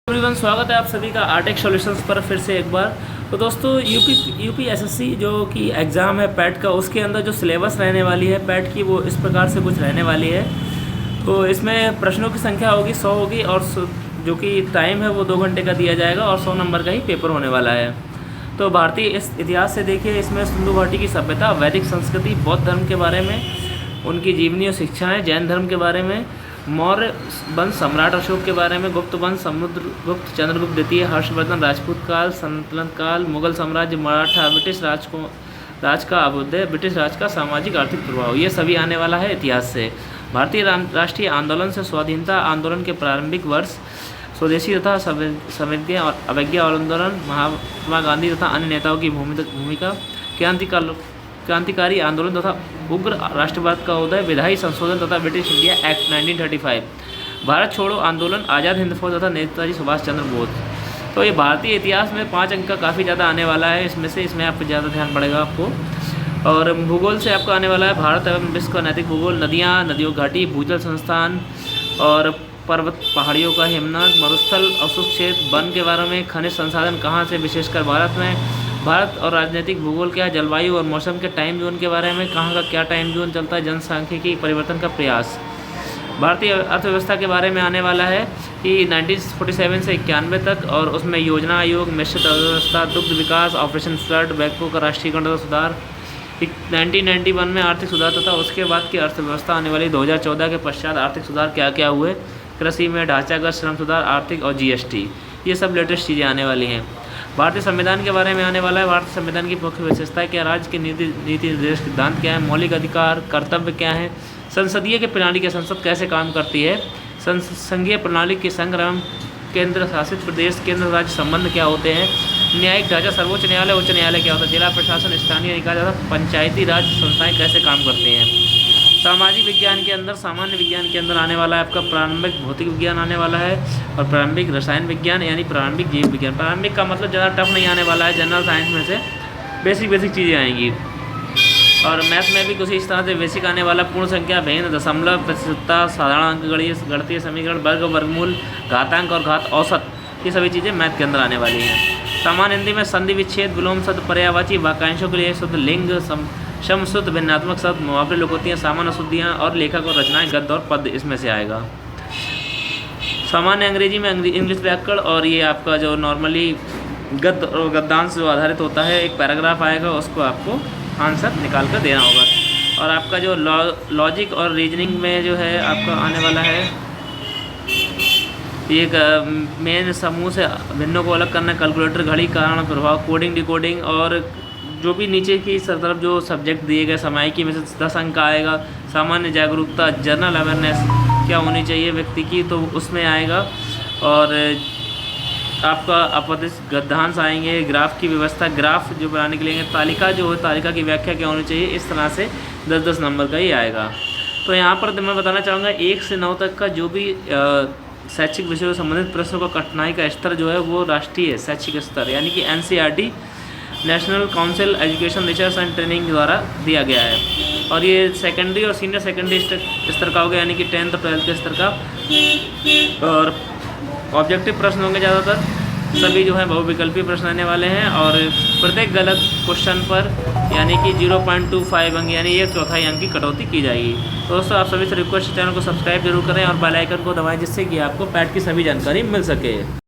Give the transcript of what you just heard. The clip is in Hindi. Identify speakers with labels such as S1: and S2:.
S1: एवरीवन, स्वागत है आप सभी का आर्टेक सॉल्यूशंस पर फिर से एक बार। तो दोस्तों यूपी एसएससी जो कि एग्ज़ाम है पैट का, उसके अंदर जो सिलेबस रहने वाली है पैट की वो इस प्रकार से कुछ रहने वाली है। तो इसमें प्रश्नों की संख्या होगी 100 होगी और जो कि टाइम है वो 2 घंटे का दिया जाएगा और 100 नंबर का ही पेपर होने वाला है। तो भारतीय इस इतिहास से देखिए, इसमें सिंधु घाटी की सभ्यता, वैदिक संस्कृति, बौद्ध धर्म के बारे में, उनकी जीवनी और शिक्षाएँ, जैन धर्म के बारे में, मौर्य वंश सम्राट अशोक के बारे में, गुप्त वंश समुद्रगुप्त, चंद्रगुप्त द्वितीय, हर्षवर्धन, राजपूत काल, सल्तनत काल, मुगल साम्राज्य, मराठा, ब्रिटिश राज का अभ्युदय, ब्रिटिश राज का सामाजिक आर्थिक प्रभाव, ये सभी आने वाला है इतिहास से। भारतीय राष्ट्रीय आंदोलन से स्वाधीनता आंदोलन के प्रारंभिक वर्ष, स्वदेशी तथा संवेदीय और अवज्ञा आंदोलन, महात्मा गांधी तथा अन्य नेताओं की भूमिका, क्रांतिकारी आंदोलन तथा उग्र राष्ट्रवाद का उदय, विधायी संशोधन तथा ब्रिटिश इंडिया एक्ट 1935, भारत छोड़ो आंदोलन, आज़ाद हिंद फौज तथा नेताजी सुभाष चंद्र बोस। तो ये भारतीय इतिहास में 5 अंक का काफ़ी ज़्यादा आने वाला है। इसमें आपको ज़्यादा ध्यान पड़ेगा आपको। और भूगोल से आपका आने वाला है भारत एवं विश्व का नैतिक भूगोल, नदियाँ, नदियों घाटी, भूजल संस्थान और पर्वत पहाड़ियों का हिमनद, मरुस्थल, अशुष्क क्षेत्र, वन के बारे में, खनिज संसाधन कहाँ से, विशेषकर भारत में, भारत और राजनीतिक भूगोल क्या, जलवायु और मौसम के टाइम जोन के बारे में, कहाँ का क्या टाइम जोन चलता है, जनसांख्यिकी परिवर्तन का प्रयास। भारतीय अर्थव्यवस्था के बारे में आने वाला है कि 1947 से 91 तक, और उसमें योजना आयोग, मिश्रित अर्थव्यवस्था, दुग्ध विकास, ऑपरेशन फ्लड, बैंकों का राष्ट्रीयकरण तथा सुधार, 1991 में आर्थिक सुधार तथा उसके बाद की अर्थव्यवस्था आने वाली 2014 के पश्चात आर्थिक सुधार क्या क्या हुए, कृषि में ढांचागत श्रम सुधार, आर्थिक और जीएसटी, ये सब लेटेस्ट चीज़ें आने वाली हैं। भारतीय संविधान के बारे में आने वाला है, भारतीय संविधान की मुख्य विशेषताएं क्या, राज्य के नीति निर्देश सिद्धांत क्या है, मौलिक अधिकार कर्तव्य क्या है, संसदीय की प्रणाली के संसद कैसे काम करती है, संघीय प्रणाली के संघ एवं केंद्र शासित प्रदेश केंद्र राज्य संबंध क्या होते हैं, न्यायिक ढांचा, सर्वोच्च न्यायालय उच्च न्यायालय क्या होता है, जिला प्रशासन, स्थानीय निकाय तथा पंचायती राज संस्थाएँ कैसे काम करती हैं। सामाजिक विज्ञान के अंदर, सामान्य विज्ञान के अंदर आने वाला है आपका प्रारंभिक भौतिक विज्ञान आने वाला है, और प्रारंभिक रसायन विज्ञान यानी प्रारंभिक जीव विज्ञान। प्रारंभिक का मतलब ज़्यादा टफ नहीं आने वाला है, जनरल साइंस में से बेसिक चीज़ें आएंगी। और मैथ में भी कुछ इस तरह से बेसिक आने वाला, पूर्ण संख्या, भेद, दशमलव, प्रतिशतता, साधारण अंक गणितीय समीकरण, वर्ग, वर्गमूल, घातांक और घात औसत, ये सभी चीज़ें मैथ के अंदर आने वाली हैं। सामान्य हिंदी में संधि विच्छेद, विलोम शब्द, पर्यायवाची, वाक्यांशों के लिए शुद्ध लिंग, शम शुद्ध, भिन्नात्मक शब्द, मुहावरे, लोकोक्तियाँ, सामान्य शुद्धियाँ और लेखक और रचनाएं, गद्य और पद्य इसमें से आएगा। सामान्य अंग्रेजी में इंग्लिश व्याकरण, और ये आपका जो नॉर्मली गद्य और गद्यांश जो आधारित होता है, एक पैराग्राफ आएगा, उसको आपको आंसर निकाल कर देना होगा। और आपका जो लॉजिक और रीजनिंग में जो है आपका आने वाला है, एक मेन समूह से भिन्नों को अलग करना, कैलकुलेटर, घड़ी, कारण प्रभाव, कोडिंग, डिकोडिंग, और जो भी नीचे की तरफ जो सब्जेक्ट दिए गए समायिकी में से 10 अंक का आएगा। सामान्य जागरूकता, जनरल अवेयरनेस क्या होनी चाहिए व्यक्ति की, तो उसमें आएगा। और आपका अपदिश गद्यांश आएंगे, ग्राफ की व्यवस्था, ग्राफ जो बनाने के लिए, तालिका जो है, तालिका की व्याख्या क्या होनी चाहिए, इस तरह से 10-10 नंबर का ही आएगा। तो यहाँ पर मैं बताना चाहूँगा 1 से 9 तक का जो भी शैक्षिक विषयों से संबंधित प्रश्नों का कठिनाई का स्तर जो है वो राष्ट्रीय शैक्षिक स्तर यानी कि NCERT, national council education research and training द्वारा दिया गया है। और ये सेकेंडरी और सीनियर सेकेंडरी स्तर का होगा, यानी कि 10th और 12th के स्तर का। और ऑब्जेक्टिव प्रश्न होंगे ज़्यादातर, सभी जो है बहुविकल्पी प्रश्न आने वाले हैं, और प्रत्येक गलत क्वेश्चन पर यानी कि 0.25 अंक यानी 1/4 अंक की कटौती की जाएगी। तो दोस्तों, आप सभी से रिक्वेस्ट, चैनल को सब्सक्राइब जरूर करें और बेल आइकन को दबाएं, जिससे कि आपको पैट की सभी जानकारी मिल सके।